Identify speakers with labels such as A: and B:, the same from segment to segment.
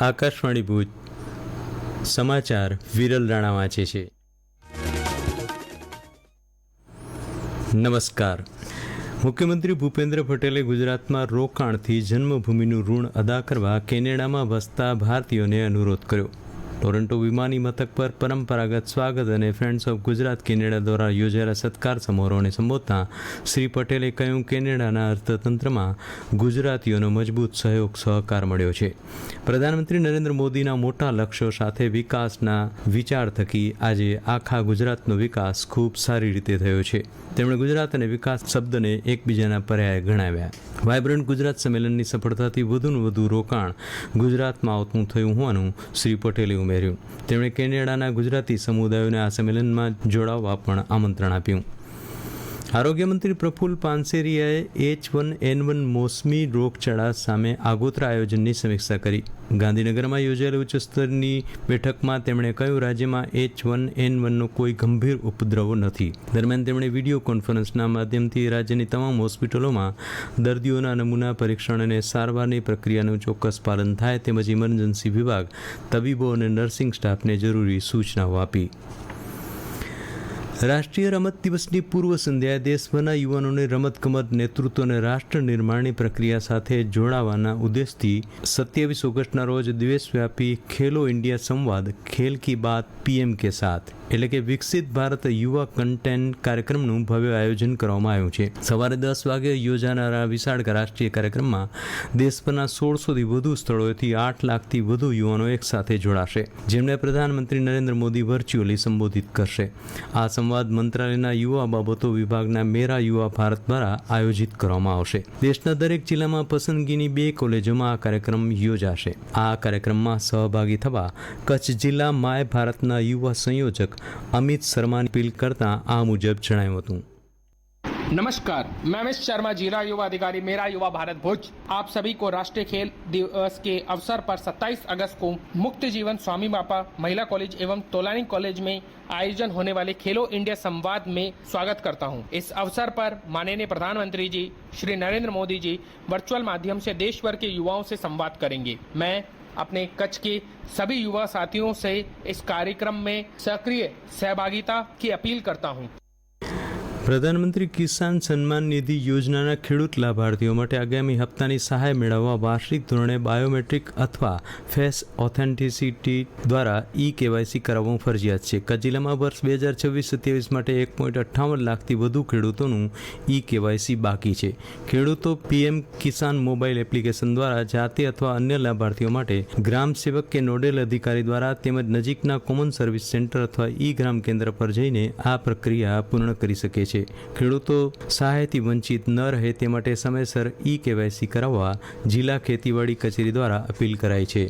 A: આકાશવાણી ભુજ સમાચાર વિરલ રાણા વાંચે છે. નમસ્કાર. મુખ્યમંત્રી ભૂપેન્દ્ર પટેલે ગુજરાતમાં રોકાણથી જન્મભૂમિનું ઋણ અદા કરવા કેનેડામાં વસતા ભારતીયોને અનુરોધ કર્યો. ટોરન્ટો વિમાની મથક પર પરંપરાગત સ્વાગત અને ફ્રેન્ડ્સ ઓફ ગુજરાત કેનેડા દ્વારા યોજાયેલા સત્કાર સમારોહને સંબોધતા શ્રી પટેલે કહ્યું, કેનેડાના અર્થતંત્રમાં ગુજરાતીઓનો મજબૂત સહકાર મળ્યો છે. પ્રધાનમંત્રી નરેન્દ્ર મોદીના મોટા લક્ષ્યો સાથે વિકાસના વિચાર થકી આજે આખા ગુજરાતનો વિકાસ ખૂબ સારી રીતે થયો છે. તેમણે ગુજરાત અને વિકાસ શબ્દને એકબીજાના પર્યાય ગણાવ્યા. વાયબ્રન્ટ ગુજરાત સંમેલનની સફળતાથી વધુને વધુ રોકાણ ગુજરાતમાં આવતું થયું હોવાનું શ્રી પટેલે ઉમેર્યું. તેમણે કેનેડાના ગુજરાતી સમુદાયોને આ સંમેલનમાં જોડાવા પણ આમંત્રણ આપ્યું. આરોગ્ય મંત્રી પ્રફુલ્લ પાનસેરિયાએ H1N1 મોસમી રોગચાળા સામે આગોતરા આયોજનની સમીક્ષા કરી. ગાંધીનગરમાં યોજાયેલી ઉચ્ચસ્તરની બેઠકમાં તેમણે કહ્યું, રાજ્યમાં H1N1નો કોઈ ગંભીર ઉપદ્રવ નથી. દરમિયાન તેમણે વિડીયો કોન્ફરન્સના માધ્યમથી રાજ્યની તમામ હોસ્પિટલોમાં દર્દીઓના નમૂના પરીક્ષણ અને સારવારની પ્રક્રિયાનું ચોક્કસ પાલન થાય તેમજ ઇમરજન્સી વિભાગ, તબીબો અને નર્સિંગ સ્ટાફને જરૂરી સૂચનાઓ આપી. રાષ્ટ્રીય રમત દિવસની પૂર્વ સંધ્યાએ દેશભરના યુવાનોને રમતગમત, નેતૃત્વ અને રાષ્ટ્ર નિર્માણની પ્રક્રિયા સાથે જોડાવાના ઉદ્દેશથી 27 ઓગસ્ટના રોજ દેશવ્યાપી ખેલો ઇન્ડિયા સંવાદ ખેલ કી બાત PM કે સાથ એટલે કે વિકસિત ભારત યુવા કન્ટેન્ટ કાર્યક્રમનું ભવ્ય આયોજન કરવામાં આવ્યું છે. સવારે 10 વાગે યોજાનારા વિશાળ રાષ્ટ્રીય કાર્યક્રમમાં દેશભરના 1600થી વધુ સ્થળોએથી 8 લાખથી વધુ યુવાનો એક સાથે જોડાશે, જેમને પ્રધાનમંત્રી નરેન્દ્ર મોદી વર્ચ્યુઅલી સંબોધિત કરશે. આ સંવાદ મંત્રાલયના યુવા બાબતો વિભાગના મેરા યુવા ભારત દ્વારા આયોજિત કરવામાં આવશે. દેશના દરેક જિલ્લામાં પસંદગીની 2 કોલેજોમાં આ કાર્યક્રમ યોજાશે. આ કાર્યક્રમમાં સહભાગી થવા કચ્છ જિલ્લા માય ભારતના યુવા સંયોજક अमित शर्मा ने अपील करता आ मुजब जણાવ્યું હતું.
B: नमस्कार, मैं अमित शर्मा, जिला युवा अधिकारी मेरा युवा भारत भुज, आप सभी को राष्ट्रीय खेल दिवस के अवसर पर 27 अगस्त को मुक्त जीवन स्वामी बापा महिला कॉलेज एवं तोलानी कॉलेज में आयोजन होने वाले खेलो इंडिया संवाद में स्वागत करता हूं. इस अवसर पर माननीय प्रधानमंत्री जी श्री नरेंद्र मोदी जी वर्चुअल माध्यम से देश भर के युवाओं से संवाद करेंगे. मैं अपने कच्छ के सभी युवा साथियों से इस कार्यक्रम में सक्रिय सहभागिता की अपील करता हूं.
A: પ્રધાનમંત્રી કિસાન સન્માન નિધિ યોજનાના ખેડૂત લાભાર્થીઓ માટે આગામી હપ્તાની સહાય મેળવવા વાર્ષિક ધોરણે બાયોમેટ્રિક અથવા ફેસ ઓથેન્ટિસિટી દ્વારા KYC કરાવવું ફરજિયાત છે. કચ્છ જિલ્લામાં વર્ષ 2026-27 માટે 1.58 લાખથી વધુ ખેડૂતોનું KYC બાકી છે. ખેડૂતો PM કિસાન મોબાઈલ એપ્લિકેશન દ્વારા જાતે અથવા અન્ય લાભાર્થીઓ માટે ગ્રામ સેવક કે નોડેલ અધિકારી દ્વારા તેમજ નજીકના કોમન સર્વિસ સેન્ટર અથવા ગ્રામ કેન્દ્ર પર જઈને આ પ્રક્રિયા પૂર્ણ કરી શકે છે. ખેડૂતો સહાયથી વંચિત ન રહે તે માટે સમયસર KYC કરાવવા જિલ્લા ખેતીવાડી કચેરી દ્વારા અપીલ કરાઈ છે.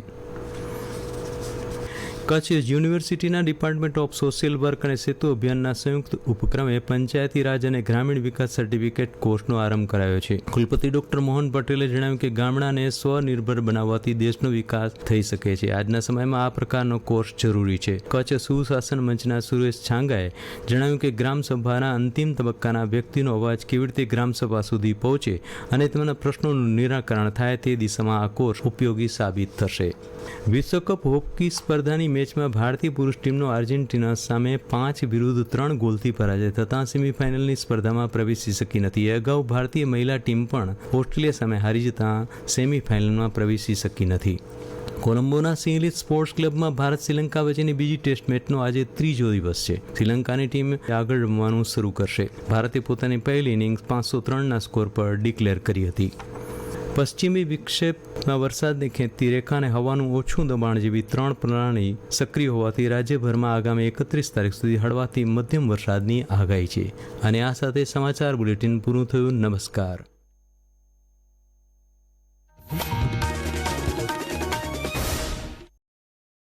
A: કચ્છ યુનિવર્સિટીના ડિપાર્ટમેન્ટ ઓફ સોશિયલ વર્ક અને સેતુ અભિયાનના સંયુક્ત ઉપક્રમે પંચાયતી રાજ અને ગ્રામીણ વિકાસ સર્ટિફિકેટ કોર્સનો આરંભ કરાયો છે. કુલપતિ ડોક્ટર મોહન પટેલે જણાવ્યું કે ગામડાને સ્વનિર્ભર બનાવવાથી દેશનો વિકાસ થઈ શકે છે. આજના સમયમાં આ પ્રકારનો કોર્સ જરૂરી છે. કચ્છ સુશાસન મંચના સુરેશ છાંગાએ જણાવ્યું કે ગ્રામસભાના અંતિમ તબક્કાના વ્યક્તિનો અવાજ કેવી રીતે ગ્રામસભા સુધી પહોંચે અને તેમના પ્રશ્નોનું નિરાકરણ થાય તે દિશામાં આ કોર્સ ઉપયોગી સાબિત થશે. વિશ્વકપ હોકી સ્પર્ધાની મેચમાં ભારતીય પુરુષ ટીમનો આર્જેન્ટિના સામે 5-3 ગોલથી પરાજય થતાં સેમીફાઇનલની સ્પર્ધામાં પ્રવેશી શકી નથી. અગાઉ ભારતીય મહિલા ટીમ પણ ઓસ્ટ્રેલિયા સામે હારી જતાં સેમીફાઇનલમાં પ્રવેશી શકી નથી. કોલંબોના સિંહલીજ સ્પોર્ટ્સ ક્લબમાં ભારત શ્રીલંકા વચ્ચેની બીજી ટેસ્ટ મેચનો આજે 3જો દિવસ છે. શ્રીલંકાની ટીમ આગળ રમવાનું શરૂ કરશે. ભારતે પોતાની પહેલી ઇનિંગ્સ 503ના સ્કોર પર ડિક્લેર કરી હતી. પશ્ચિમી વિક્ષેપમાં વરસાદની ખેંચતી રેખા અને હવાનું ઓછું દબાણ જેવી 3 પ્રણાલી સક્રિય હોવાથી રાજ્યભરમાં આગામી 31 તારીખ સુધી હળવાથી મધ્યમ વરસાદની આગાહી છે. અને આ સાથે સમાચાર બુલેટિન પૂરું થયું. નમસ્કાર.